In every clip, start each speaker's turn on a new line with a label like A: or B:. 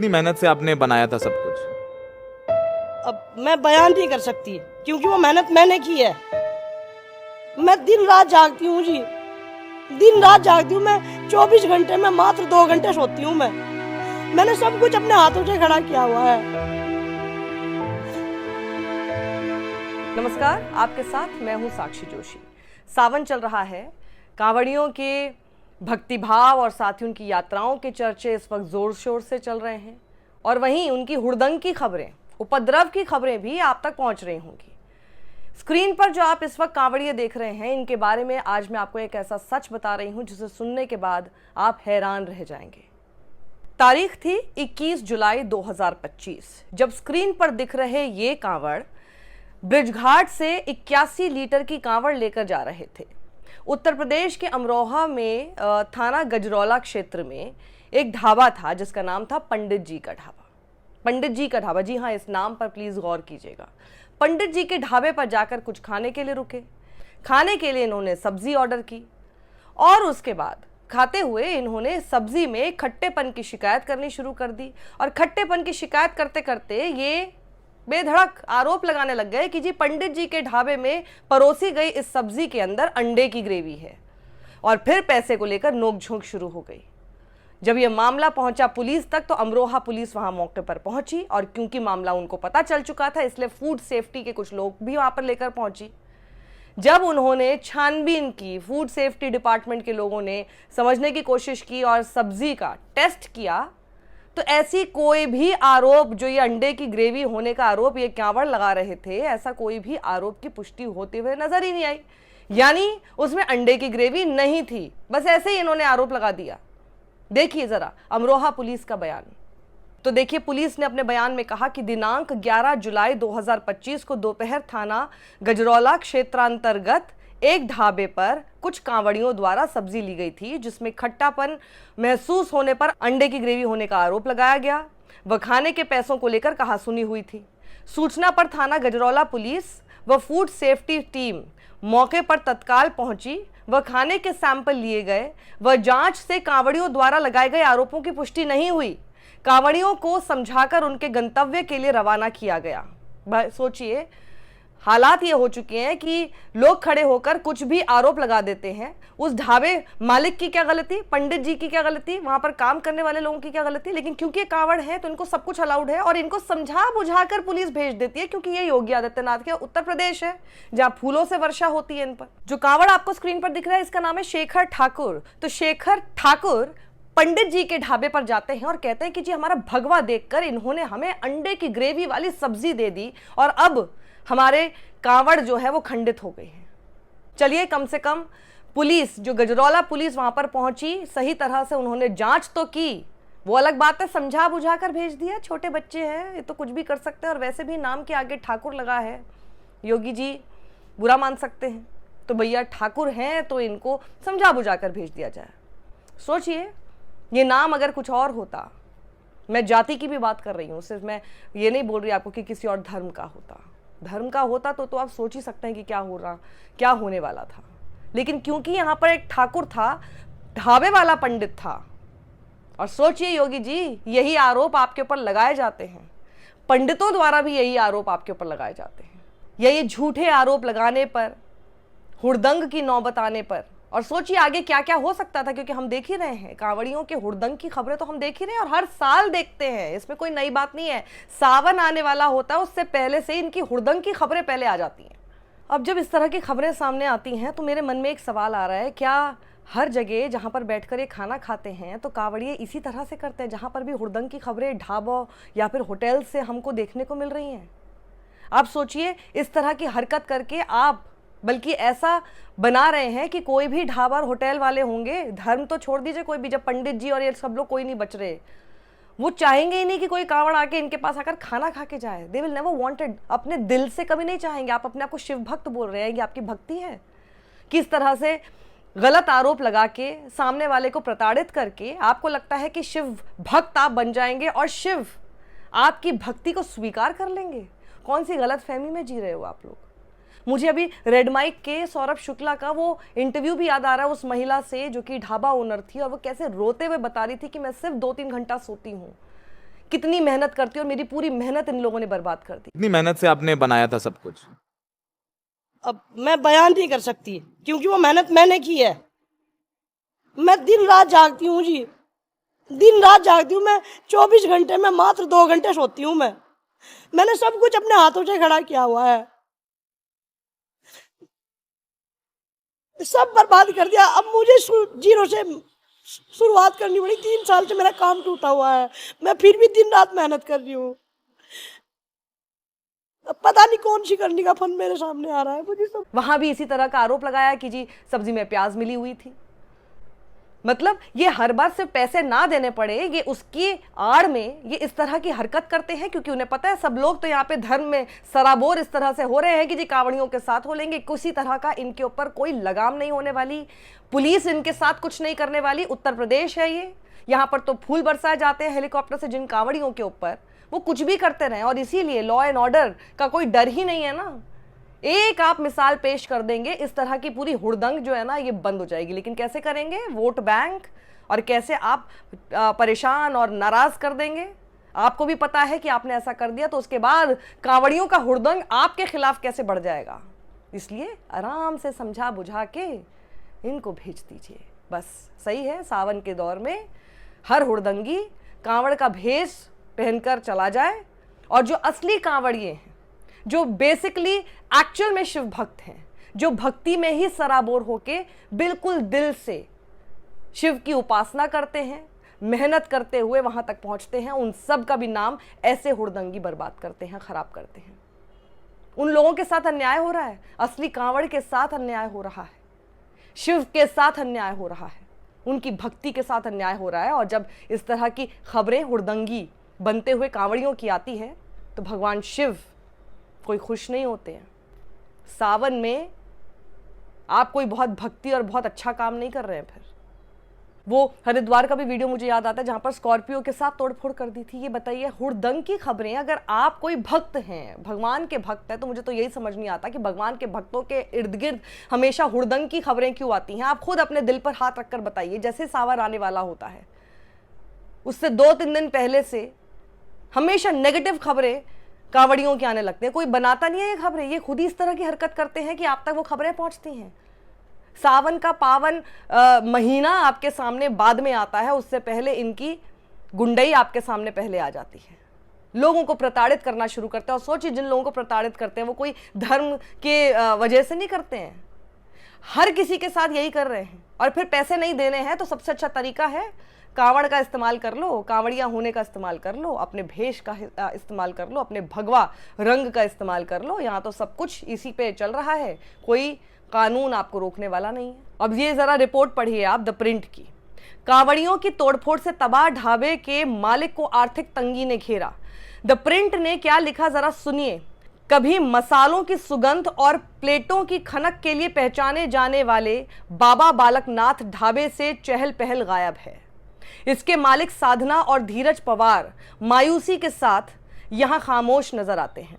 A: कितनी मेहनत से आपने बनाया था सब कुछ?
B: अब मैं बयान नहीं कर सकती क्योंकि वो मेहनत मैंने की है। मैं दिन रात जागती हूँ जी, दिन रात जागती हूँ। मैं 24 घंटे में मात्र 2 घंटे सोती हूँ। मैंने सब कुछ अपने हाथों से खड़ा किया हुआ है।
C: नमस्कार, आपके साथ मैं हूँ साक्षी जोशी। सावन चल रहा है, कांवड़ियों के भक्तिभाव और साथ ही उनकी यात्राओं के चर्चे इस वक्त जोर शोर से चल रहे हैं और वहीं उनकी हुड़दंग की खबरें, उपद्रव की खबरें भी आप तक पहुंच रही होंगी। स्क्रीन पर जो आप इस वक्त कांवड़िए देख रहे हैं, इनके बारे में आज मैं आपको एक ऐसा सच बता रही हूं जिसे सुनने के बाद आप हैरान रह जाएंगे। तारीख थी 21 जुलाई 2025, जब स्क्रीन पर दिख रहे ये कांवड़ ब्रिजघाट से 81 लीटर की कांवड़ लेकर जा रहे थे। उत्तर प्रदेश के अमरोहा में थाना गजरौला क्षेत्र में एक ढाबा था जिसका नाम था पंडित जी का ढाबा। पंडित जी का ढाबा, जी हाँ, इस नाम पर प्लीज गौर कीजिएगा। पंडित जी के ढाबे पर जाकर कुछ खाने के लिए रुके। खाने के लिए इन्होंने सब्जी ऑर्डर की और उसके बाद खाते हुए इन्होंने सब्जी में खट्टेपन की शिकायत करनी शुरू कर दी और खट्टेपन की शिकायत करते करते ये बेधड़क आरोप लगाने लग गए कि जी पंडित जी के ढाबे में परोसी गई इस सब्जी के अंदर अंडे की ग्रेवी है और फिर पैसे को लेकर नोकझोंक शुरू हो गई। जब यह मामला पहुंचा पुलिस तक तो अमरोहा पुलिस वहां मौके पर पहुंची और क्योंकि मामला उनको पता चल चुका था इसलिए फूड सेफ्टी के कुछ लोग भी वहां पर लेकर पहुंची। जब उन्होंने छानबीन की, फूड सेफ्टी डिपार्टमेंट के लोगों ने समझने की कोशिश की और सब्जी का टेस्ट किया तो ऐसी कोई भी आरोप, जो ये अंडे की ग्रेवी होने का आरोप ये कांवड़ लगा रहे थे, ऐसा कोई भी आरोप की पुष्टि होते हुए नजर ही नहीं आई। यानी उसमें अंडे की ग्रेवी नहीं थी, बस ऐसे ही इन्होंने आरोप लगा दिया। देखिए जरा अमरोहा पुलिस का बयान। तो देखिए, पुलिस ने अपने बयान में कहा कि दिनांक 11 जुलाई 2025 को दोपहर थाना गजरौला क्षेत्रांतर्गत एक ढाबे पर कुछ कांवड़ियों द्वारा सब्जी ली गई थी जिसमें खट्टापन महसूस होने पर अंडे की ग्रेवी होने का आरोप लगाया गया। वह खाने के पैसों को लेकर कहासुनी हुई थी। सूचना पर थाना गजरौला पुलिस व फूड सेफ्टी टीम मौके पर तत्काल पहुंची। वह खाने के सैंपल लिए गए। वह जांच से कांवड़ियों द्वारा लगाए गए आरोपों की पुष्टि नहीं हुई। कांवड़ियों को समझाकर उनके गंतव्य के लिए रवाना किया गया। सोचिए, हालात ये हो चुके हैं कि लोग खड़े होकर कुछ भी आरोप लगा देते हैं। उस ढाबे मालिक की क्या गलती, पंडित जी की क्या गलती, वहां पर काम करने वाले लोगों की क्या गलती, लेकिन क्योंकि ये कांवड़ है तो इनको सब कुछ अलाउड है और इनको समझा बुझाकर पुलिस भेज देती है क्योंकि ये योगी आदित्यनाथ के उत्तर प्रदेश है जहां फूलों से वर्षा होती है इन पर। जो कांवड़ आपको स्क्रीन पर दिख रहा है इसका नाम है शेखर ठाकुर। तो शेखर ठाकुर पंडित जी के ढाबे पर जाते हैं और कहते हैं कि जी हमारा भगवा देखकर इन्होंने हमें अंडे की ग्रेवी वाली सब्जी दे दी और अब हमारे कांवड़ जो है वो खंडित हो गई है। चलिए, कम से कम पुलिस, जो गजरौला पुलिस वहां पर पहुंची, सही तरह से उन्होंने जांच तो की। वो अलग बात है, समझा बुझा कर भेज दिया। छोटे बच्चे हैं, ये तो कुछ भी कर सकते हैं और वैसे भी नाम के आगे ठाकुर लगा है। योगी जी बुरा मान सकते हैं तो भैया ठाकुर हैं तो इनको समझा बुझा कर भेज दिया जाए। सोचिए, ये नाम अगर कुछ और होता, मैं जाति की भी बात कर रही हूँ, सिर्फ मैं ये नहीं बोल रही आपको कि किसी और धर्म का होता। धर्म का होता तो आप सोच ही सकते हैं कि क्या होने वाला था। लेकिन क्योंकि यहाँ पर एक ठाकुर था, ढाबे वाला पंडित था, और सोचिए योगी जी, यही आरोप आपके ऊपर लगाए जाते हैं, पंडितों द्वारा भी यही आरोप आपके ऊपर लगाए जाते हैं। ये झूठे आरोप लगाने पर, हुड़दंग की नौबत आने पर, और सोचिए आगे क्या क्या हो सकता था, क्योंकि हम देख ही रहे हैं कांवड़ियों के हुड़दंग की खबरें तो हम देख ही रहे हैं और हर साल देखते हैं, इसमें कोई नई बात नहीं है। सावन आने वाला होता है उससे पहले से इनकी हुड़दंग की खबरें पहले आ जाती हैं। अब जब इस तरह की खबरें सामने आती हैं तो मेरे मन में एक सवाल आ रहा है, क्या हर जगह जहाँ पर बैठकर ये खाना खाते हैं तो कांवड़िए इसी तरह से करते हैं, जहाँ पर भी हुड़दंग की खबरें ढाबों या फिर होटल से हमको देखने को मिल रही हैं? आप सोचिए, इस तरह की हरकत करके आप बल्कि ऐसा बना रहे हैं कि कोई भी ढाबा और होटल वाले होंगे, धर्म तो छोड़ दीजिए, कोई भी, जब पंडित जी और ये सब लोग कोई नहीं बच रहे, वो चाहेंगे ही नहीं कि कोई कांवड़ आके इनके पास आकर खाना खा के जाए। दे विल नेवर वांटेड, अपने दिल से कभी नहीं चाहेंगे। आप अपने आप को शिव भक्त बोल रहे हैं, ये आपकी भक्ति है? किस तरह से गलत आरोप लगा के सामने वाले को प्रताड़ित करके आपको लगता है कि शिव भक्त आप बन जाएंगे और शिव आपकी भक्ति को स्वीकार कर लेंगे? कौन सी गलत फहमी में जी रहे हो आप लोग? मुझे अभी रेड माइक के सौरभ शुक्ला का वो इंटरव्यू भी याद आ रहा है उस महिला से जो कि ढाबा ओनर थी और वो कैसे रोते हुए बता रही थी कि मैं सिर्फ 2-3 घंटा सोती हूँ। कितनी मेहनत करती हूँ और मेरी पूरी मेहनत इन लोगों ने बर्बाद कर दी।
A: कितनी मेहनत से आपने बनाया था सब कुछ?
B: अब मैं बयान नहीं कर सकती क्योंकि वो मेहनत मैंने की है। मैं दिन रात जागती हूँ जी, दिन रात जागती हूँ। मैं 24 घंटे में मात्र 2 घंटे सोती हूँ। मैंने सब कुछ अपने हाथों से खड़ा किया हुआ है, सब बर्बाद कर दिया। अब मुझे जीरो से शुरुआत करनी पड़ी। 3 साल से मेरा काम टूटा हुआ है, मैं फिर भी दिन रात मेहनत कर रही हूँ। अब पता नहीं कौन सी करनी का फन मेरे सामने आ रहा है मुझे सब।
C: वहां भी इसी तरह का आरोप लगाया कि जी सब्जी में प्याज मिली हुई थी। मतलब ये हर बार सिर्फ पैसे ना देने पड़े, ये उसकी आड़ में ये इस तरह की हरकत करते हैं क्योंकि उन्हें पता है सब लोग तो यहाँ पे धर्म में सराबोर इस तरह से हो रहे हैं कि जी कांवड़ियों के साथ हो लेंगे, किसी तरह का इनके ऊपर कोई लगाम नहीं होने वाली, पुलिस इनके साथ कुछ नहीं करने वाली। उत्तर प्रदेश है ये, यहाँ पर तो फूल बरसाए जाते हैं हेलीकॉप्टर से जिन कांवड़ियों के ऊपर, वो कुछ भी करते रहे और इसीलिए लॉ एंड ऑर्डर का कोई डर ही नहीं है ना। एक आप मिसाल पेश कर देंगे, इस तरह की पूरी हुड़दंग जो है ना ये बंद हो जाएगी। लेकिन कैसे करेंगे? वोट बैंक, और कैसे आप परेशान और नाराज कर देंगे। आपको भी पता है कि आपने ऐसा कर दिया तो उसके बाद कांवड़ियों का हुड़दंग आपके खिलाफ कैसे बढ़ जाएगा। इसलिए आराम से समझा बुझा के इनको भेज दीजिए बस। सही है, सावन के दौर में हर हुड़दंगी कांवड़ का भेष पहनकर चला जाए और जो असली कांवड़िए हैं, जो बेसिकली एक्चुअल में शिव भक्त हैं, जो भक्ति में ही सराबोर होके बिल्कुल दिल से शिव की उपासना करते हैं, मेहनत करते हुए वहां तक पहुंचते हैं, उन सब का भी नाम ऐसे हुड़दंगी बर्बाद करते हैं, खराब करते हैं। उन लोगों के साथ अन्याय हो रहा है, असली कांवड़ के साथ अन्याय हो रहा है, शिव के साथ अन्याय हो रहा है, उनकी भक्ति के साथ अन्याय हो रहा है। और जब इस तरह की खबरें हुड़दंगी बनते हुए कांवड़ियों की आती है तो भगवान शिव कोई खुश नहीं होते हैं। सावन में आप कोई बहुत भक्ति और बहुत अच्छा काम नहीं कर रहे हैं। फिर वो हरिद्वार का भी वीडियो मुझे याद आता है जहां पर स्कॉर्पियो के साथ तोड़फोड़ कर दी थी। ये बताइए, हुड़दंग की खबरें। अगर आप कोई भक्त हैं, भगवान के भक्त हैं, तो मुझे तो यही समझ नहीं आता कि भगवान के भक्तों के इर्द गिर्द हमेशा हुड़दंग की खबरें क्यों आती हैं। आप खुद अपने दिल पर हाथ रखकर बताइए। जैसे सावन आने वाला होता है उससे 2-3 दिन पहले से हमेशा नेगेटिव खबरें कांवड़ियों के आने लगते हैं। कोई बनाता नहीं है ये खबरें, ये खुद ही इस तरह की हरकत करते हैं कि आप तक वो खबरें पहुंचती हैं। सावन का पावन महीना आपके सामने बाद में आता है, उससे पहले इनकी गुंडई आपके सामने पहले आ जाती है। लोगों को प्रताड़ित करना शुरू करते हैं। और सोचिए, जिन लोगों को प्रताड़ित करते हैं वो कोई धर्म के वजह से नहीं करते हैं, हर किसी के साथ यही कर रहे हैं। और फिर पैसे नहीं देने हैं तो सबसे अच्छा तरीका है कांवड़ का इस्तेमाल कर लो, कांवड़िया होने का इस्तेमाल कर लो, अपने भेष का इस्तेमाल कर लो, अपने भगवा रंग का इस्तेमाल कर लो। यहाँ तो सब कुछ इसी पे चल रहा है, कोई कानून आपको रोकने वाला नहीं है। अब ये जरा रिपोर्ट पढ़िए आप द प्रिंट की। कांवड़ियों की तोड़फोड़ से तबाह ढाबे के मालिक को आर्थिक तंगी ने घेरा। द प्रिंट ने क्या लिखा जरा सुनिए। कभी मसालों की सुगंध और प्लेटों की खनक के लिए पहचाने जाने वाले बाबा बालकनाथ ढाबे से चहल पहल गायब है। इसके मालिक साधना और धीरज पवार मायूसी के साथ यहां खामोश नजर आते हैं।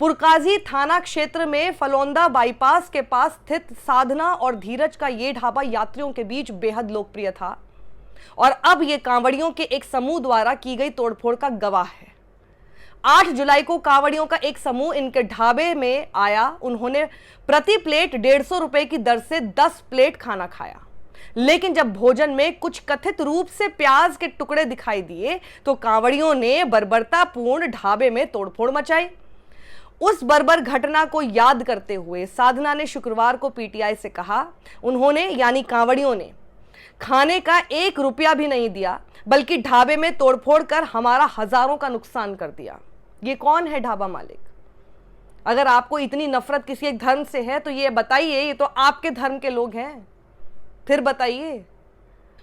C: पुरकाजी थाना क्षेत्र में फलौंदा बाईपास के पास स्थित साधना और धीरज का ये ढाबा यात्रियों के बीच बेहद लोकप्रिय था और अब ये कांवड़ियों के एक समूह द्वारा की गई तोड़फोड़ का गवाह है। 8 जुलाई को कांवड़ियों का एक समूह इनके ढाबे में आया। उन्होंने प्रति प्लेट 150 रुपए की दर से 10 प्लेट खाना खाया, लेकिन जब भोजन में कुछ कथित रूप से प्याज के टुकड़े दिखाई दिए तो कांवड़ियों ने बर्बरतापूर्ण ढाबे में तोड़फोड़ मचाई। उस बर्बर घटना को याद करते हुए साधना ने शुक्रवार को पीटीआई से कहा, उन्होंने यानी कांवड़ियों ने खाने का 1 रुपया भी नहीं दिया, बल्कि ढाबे में तोड़फोड़ कर हमारा हजारों का नुकसान कर दिया। ये कौन है ढाबा मालिक? अगर आपको इतनी नफरत किसी एक धर्म से है तो ये बताइए, ये तो आपके धर्म के लोग हैं। फिर बताइए।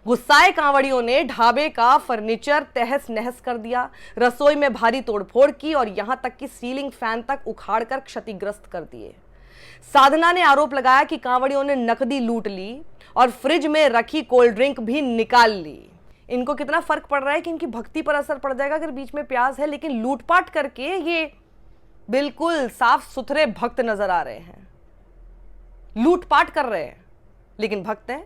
C: गुस्साए कांवड़ियों ने ढाबे का फर्नीचर तहस नहस कर दिया, रसोई में भारी तोड़फोड़ की और यहां तक कि सीलिंग फैन तक उखाड़कर क्षतिग्रस्त कर दिए। साधना ने आरोप लगाया कि कांवड़ियों ने नकदी लूट ली और फ्रिज में रखी कोल्ड ड्रिंक भी निकाल ली। इनको कितना फर्क पड़ रहा है कि इनकी भक्ति पर असर पड़ जाएगा अगर बीच में प्याज है, लेकिन लूटपाट करके ये बिल्कुल साफ सुथरे भक्त नजर आ रहे हैं। लूटपाट कर रहे हैं लेकिन भक्त हैं,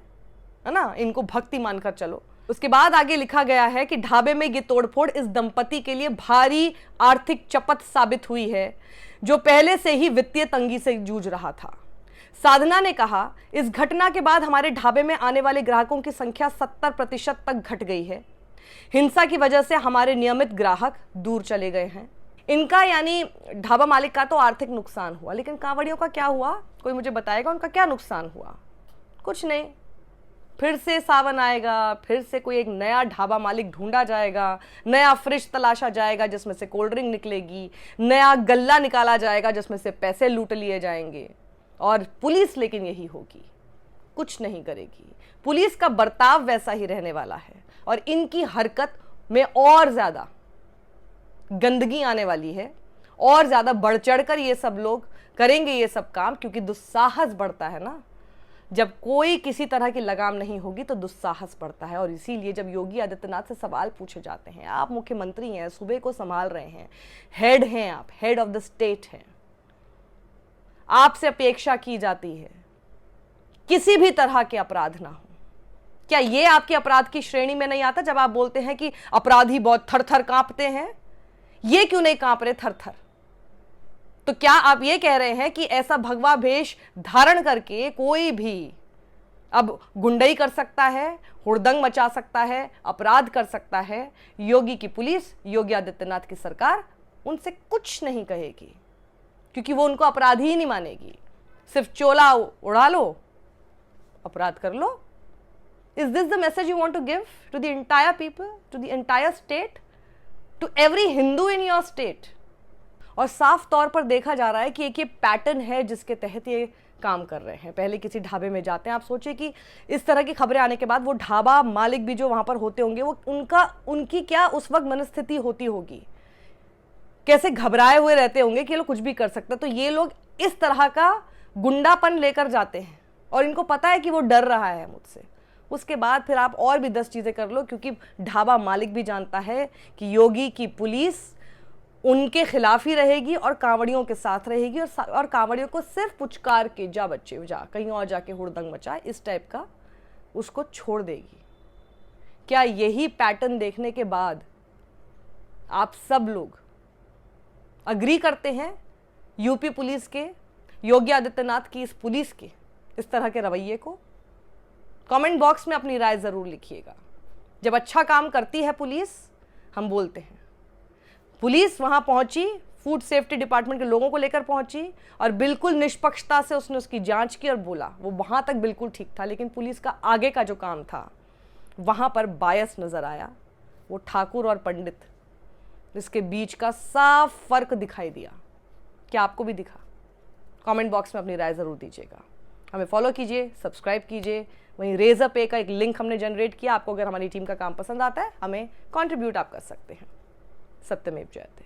C: है ना, इनको भक्ति मानकर चलो। उसके बाद आगे लिखा गया है कि ढाबे में ये तोड़फोड़ इस दंपति के लिए भारी आर्थिक चपत साबित हुई है, जो पहले से ही वित्तीय तंगी से जूझ रहा था। साधना ने कहा, इस घटना के बाद हमारे ढाबे में आने वाले ग्राहकों की संख्या 70% तक घट गई है। हिंसा की वजह से हमारे नियमित ग्राहक दूर चले गए हैं। इनका यानी ढाबा मालिक का तो आर्थिक नुकसान हुआ, लेकिन कांवड़ियों का क्या हुआ? कोई मुझे बताएगा उनका क्या नुकसान हुआ? कुछ नहीं। फिर से सावन आएगा, फिर से कोई एक नया ढाबा मालिक ढूंढा जाएगा, नया फ्रिज तलाशा जाएगा जिसमें से कोल्ड ड्रिंक निकलेगी, नया गल्ला निकाला जाएगा जिसमें से पैसे लूट लिए जाएंगे। और पुलिस लेकिन यही होगी, कुछ नहीं करेगी। पुलिस का बर्ताव वैसा ही रहने वाला है और इनकी हरकत में और ज्यादा गंदगी आने वाली है, और ज्यादा बढ़ चढ़कर ये सब लोग करेंगे ये सब काम, क्योंकि दुस्साहस बढ़ता है ना। जब कोई किसी तरह की लगाम नहीं होगी तो दुस्साहस बढ़ता है। और इसीलिए जब योगी आदित्यनाथ से सवाल पूछे जाते हैं, आप मुख्यमंत्री हैं, सूबे को संभाल रहे हैं, हेड हैं, आप हेड ऑफ द स्टेट हैं, आपसे अपेक्षा की जाती है किसी भी तरह के अपराध ना हो। क्या ये आपके अपराध की श्रेणी में नहीं आता? जब आप बोलते हैं कि अपराधी बहुत थर थर कांपते हैं, ये क्यों नहीं कांप रहे थर थर? तो क्या आप ये कह रहे हैं कि ऐसा भगवा भेष धारण करके कोई भी अब गुंडई कर सकता है, हुड़दंग मचा सकता है, अपराध कर सकता है? योगी की पुलिस, योगी आदित्यनाथ की सरकार उनसे कुछ नहीं कहेगी, क्योंकि वो उनको अपराधी ही नहीं मानेगी। सिर्फ चोला उड़ा लो, अपराध कर लो। Is this the message you want to give to the entire people, to the entire state, to every Hindu in your state? और साफ तौर पर देखा जा रहा है कि एक ये पैटर्न है जिसके तहत ये काम कर रहे हैं। पहले किसी ढाबे में जाते हैं, आप सोचिए कि इस तरह की खबरें आने के बाद वो ढाबा मालिक भी जो वहां पर होते होंगे, वो उनकी क्या उस वक्त मनस्थिति होती होगी, कैसे घबराए हुए रहते होंगे कि ये लोग कुछ भी कर सकते हैं। तो ये लोग इस तरह का गुंडापन लेकर जाते हैं और इनको पता है कि वो डर रहा है मुझसे। उसके बाद फिर आप और भी 10 चीजें कर लो, क्योंकि ढाबा मालिक भी जानता है कि योगी की पुलिस उनके खिलाफ ही रहेगी और कांवड़ियों के साथ रहेगी, और कांवड़ियों को सिर्फ पुचकार के जा बच्चे जा, कहीं और जाके हुड़दंग मचा, इस टाइप का उसको छोड़ देगी। क्या यही पैटर्न देखने के बाद आप सब लोग अग्री करते हैं यूपी पुलिस के, योगी आदित्यनाथ की इस पुलिस के इस तरह के रवैये को? कमेंट बॉक्स में अपनी राय जरूर लिखिएगा। जब अच्छा काम करती है पुलिस, हम बोलते हैं। पुलिस वहां पहुंची, फूड सेफ्टी डिपार्टमेंट के लोगों को लेकर पहुंची और बिल्कुल निष्पक्षता से उसने उसकी जांच की और बोला वो वहां तक बिल्कुल ठीक था। लेकिन पुलिस का आगे का जो काम था वहां पर बायस नजर आया। वो ठाकुर और पंडित, इसके बीच का साफ फर्क दिखाई दिया। क्या आपको भी दिखा? कमेंट बॉक्स में अपनी राय जरूर दीजिएगा। हमें फॉलो कीजिए, सब्सक्राइब कीजिए। वहीं रेजर पे का एक लिंक हमने जनरेट किया। आपको अगर हमारी टीम का काम पसंद आता है, हमें कंट्रीब्यूट आप कर सकते हैं। सत्यमेव जयते।